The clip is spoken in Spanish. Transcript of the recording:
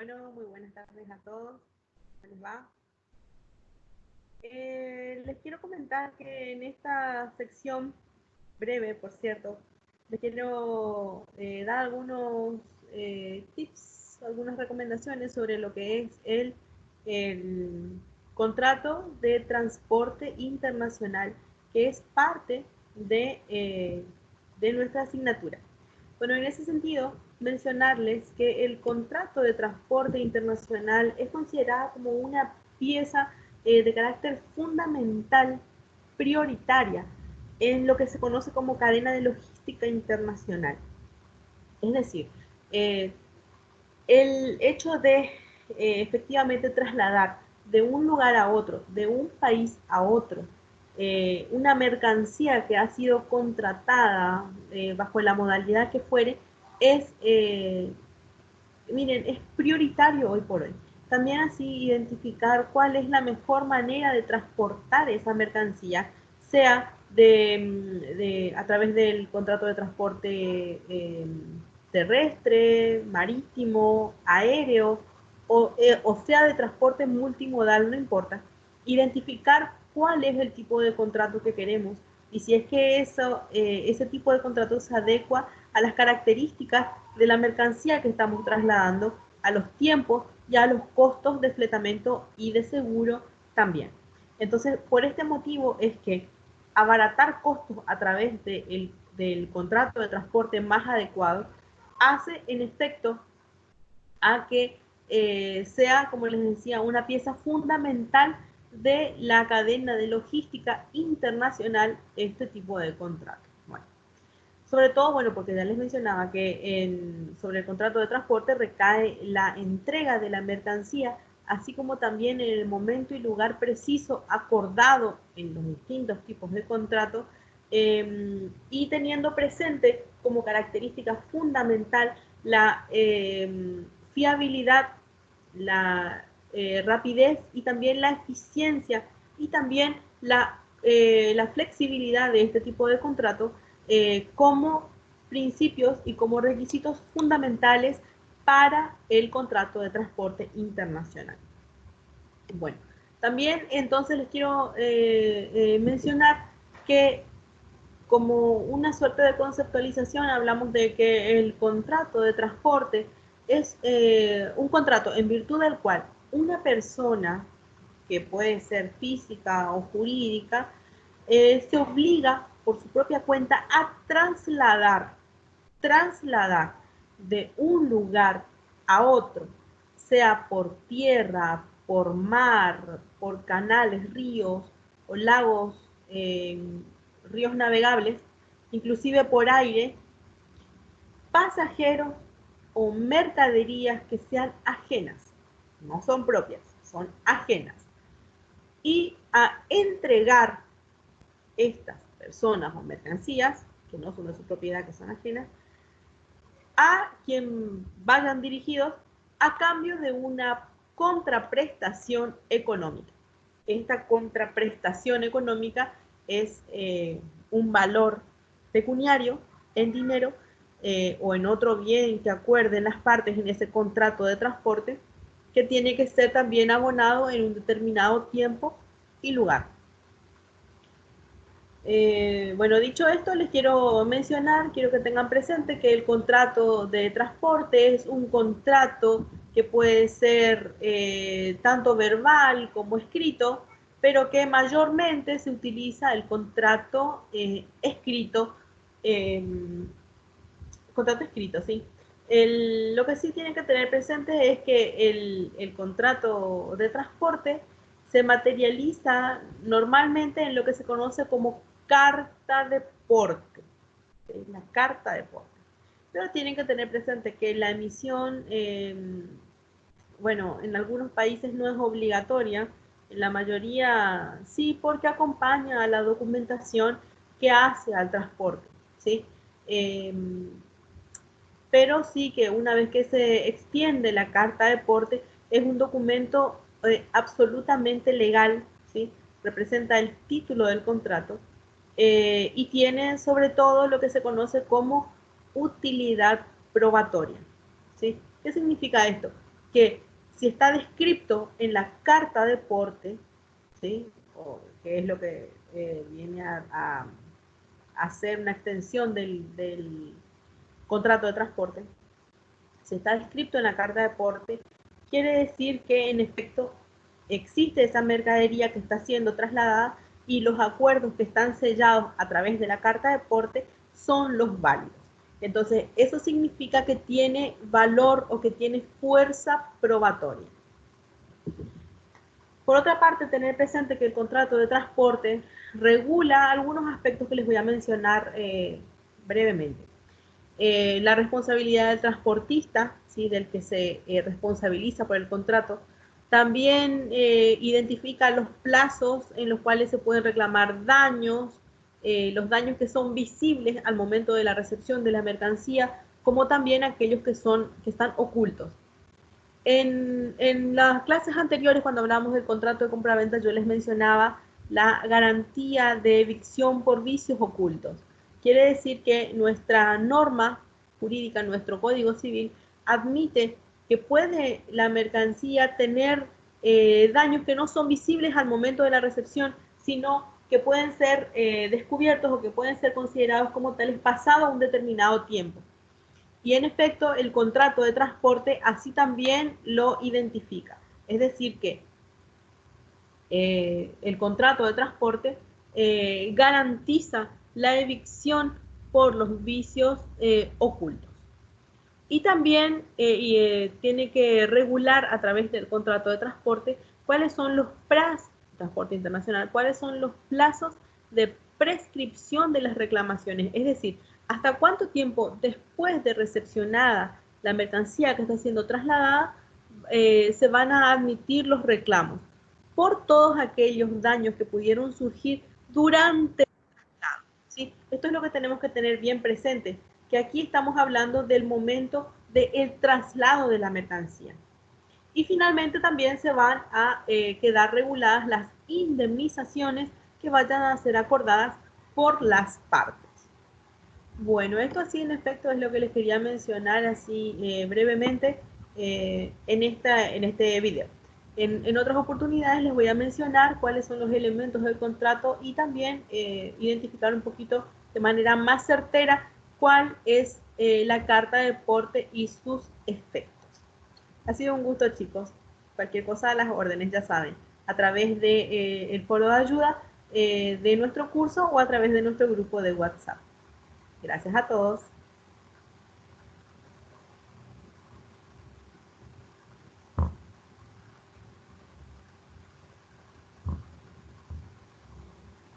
Bueno, muy buenas tardes a todos. ¿Cómo les va? Les quiero comentar que en esta sección, breve por cierto, les quiero dar algunos tips, algunas recomendaciones sobre lo que es el contrato de transporte internacional, que es parte de nuestra asignatura. Bueno, en ese sentido, mencionarles que el contrato de transporte internacional es considerado como una pieza de carácter fundamental, prioritaria, en lo que se conoce como cadena de logística internacional. Es decir, eh, el hecho de efectivamente trasladar de un lugar a otro, de un país a otro, una mercancía que ha sido contratada bajo la modalidad que fuere, es, miren, es prioritario hoy por hoy. También así identificar cuál es la mejor manera de transportar esa mercancía, sea a través del contrato de transporte terrestre, marítimo, aéreo, o sea de transporte multimodal, no importa. Identificar cuál es el tipo de contrato que queremos y si es que ese tipo de contrato se adecua a las características de la mercancía que estamos trasladando, a los tiempos y a los costos de fletamento y de seguro también. Entonces, por este motivo es que abaratar costos a través del contrato de transporte más adecuado hace en efecto a que sea, como les decía, una pieza fundamental de la cadena de logística internacional este tipo de contrato. Bueno, sobre todo, bueno, porque ya les mencionaba que sobre el contrato de transporte recae la entrega de la mercancía, así como también en el momento y lugar preciso acordado en los distintos tipos de contrato, y teniendo presente como característica fundamental la fiabilidad, la rapidez y también la eficiencia y también la flexibilidad de este tipo de contrato como principios y como requisitos fundamentales para el contrato de transporte internacional. Bueno, también entonces les quiero mencionar que como una suerte de conceptualización hablamos de que el contrato de transporte es un contrato en virtud del cual una persona, que puede ser física o jurídica, se obliga por su propia cuenta a trasladar de un lugar a otro, sea por tierra, por mar, por canales, ríos o lagos, ríos navegables, inclusive por aire, pasajeros o mercaderías que sean ajenas, no son propias, son ajenas, y a entregar estas personas o mercancías, que no son de su propiedad, que son ajenas, a quien vayan dirigidos a cambio de una contraprestación económica. Esta contraprestación económica es un valor pecuniario en dinero o en otro bien que acuerden las partes en ese contrato de transporte, que tiene que ser también abonado en un determinado tiempo y lugar. Bueno, dicho esto, les quiero mencionar, quiero que tengan presente que el contrato de transporte es un contrato que puede ser tanto verbal como escrito, pero que mayormente se utiliza el contrato escrito, eh, contrato escrito, ¿sí? Lo que sí tienen que tener presente es que el contrato de transporte se materializa normalmente en lo que se conoce como carta de porte, ¿sí? La carta de porte. Pero tienen que tener presente que la emisión, bueno, en algunos países no es obligatoria, en la mayoría sí, porque acompaña a la documentación que hace al transporte, ¿sí? Eh, pero sí que una vez que se extiende la carta de porte, es un documento absolutamente legal, ¿sí? Representa el título del contrato y tiene sobre todo lo que se conoce como utilidad probatoria, ¿sí? ¿Qué significa esto? que si está descrito en la carta de porte, ¿sí? O que es lo que viene a hacer una extensión del contrato de transporte, si está descrito en la carta de porte, quiere decir que en efecto existe esa mercadería que está siendo trasladada y los acuerdos que están sellados a través de la carta de porte son los válidos. Entonces, eso significa que tiene valor o que tiene fuerza probatoria. Por otra parte, tener presente que el contrato de transporte regula algunos aspectos que les voy a mencionar brevemente. La responsabilidad del transportista, ¿sí? Del que se responsabiliza por el contrato. También identifica los plazos en los cuales se pueden reclamar daños, los daños que son visibles al momento de la recepción de la mercancía, como también aquellos que están ocultos. En las clases anteriores, cuando hablamos del contrato de compraventa, yo les mencionaba la garantía de evicción por vicios ocultos. Quiere decir que nuestra norma jurídica, nuestro Código Civil, admite que puede la mercancía tener daños que no son visibles al momento de la recepción, sino que pueden ser descubiertos o que pueden ser considerados como tales pasado un determinado tiempo. Y en efecto, el contrato de transporte así también lo identifica. Es decir, que el contrato de transporte garantiza la evicción por los vicios ocultos. Y también tiene que regular a través del contrato de transporte cuáles son los plazos, transporte internacional, cuáles son los plazos de prescripción de las reclamaciones. Es decir, hasta cuánto tiempo después de recepcionada la mercancía que está siendo trasladada se van a admitir los reclamos por todos aquellos daños que pudieron surgir durante el traslado, ¿sí? Esto es lo que tenemos que tener bien presente, que aquí estamos hablando del momento del traslado de la mercancía. Y finalmente también se van a quedar reguladas las indemnizaciones que vayan a ser acordadas por las partes. Bueno, esto así en efecto es lo que les quería mencionar así brevemente en este video. En otras oportunidades les voy a mencionar cuáles son los elementos del contrato y también identificar un poquito de manera más certera cuál es la carta de porte y sus efectos. Ha sido un gusto, chicos. Cualquier cosa, las órdenes, ya saben, a través de el foro de ayuda de nuestro curso o a través de nuestro grupo de WhatsApp. Gracias a todos.